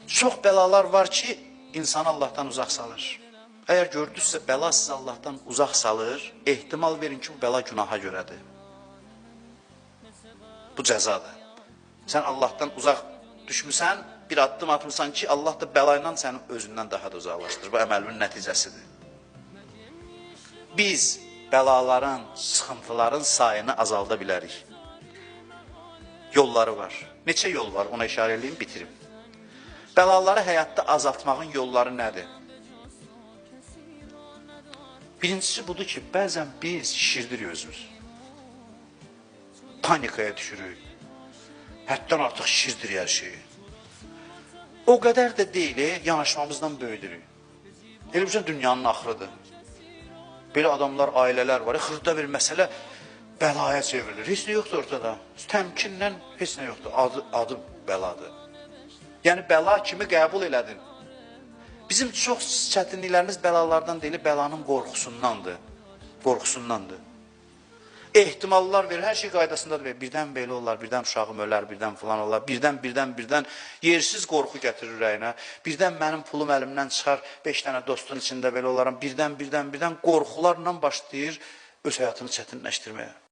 Çox bəlalar var ki, insanı Allahdan uzaq salır. Əgər gördünüzsə, bəla sizi Allahdan uzaq salır, ehtimal verin ki, bu bəla günaha görədir. Bu cəzadır. Sən Allahdan uzaq düşmüsən, bir addım atmışsan ki, Allah da bəlayla səni özündən daha da uzaqlaşdırır. Bu əməlimin nəticəsidir. Biz bəlaların, sıxıntıların sayını azalda bilərik. Yolları var. Neçə yol var, ona işarə edeyim, bitirim. Bəlaları həyatda azaltmağın yolları nədir? Birincisi budur ki, bəzən biz şişirdirik özümüz. Panikaya düşürük. Həddən artıq şişirdirik hər şeyi. O qədər də deyil, yanaşmamızdan böyüdürük. Elə bir dünyanın axırıdır. Belə adamlar, ailələr var. Xırda bir məsələ bəlaya çevrilir. Heç nə yoxdur ortada. Təmkinlə heç nə yoxdur. Adı bəladır. Yəni, bəla kimi qəbul elədin. Bizim çox çətinliklərimiz bəlalardan deyil, bəlanın qorxusundandır. Qorxusundandır. Ehtimallar verir, hər şey qaydasındadır. Birdən belə olar, birdən uşağım ölər, birdən filan olar, birdən yersiz qorxu gətirir ürəyinə. Birdən mənim pulum əlimdən çıxar, 5 dənə dostun içində belə olaram. Birdən qorxularla başlayır öz həyatını çətinləşdirməyə.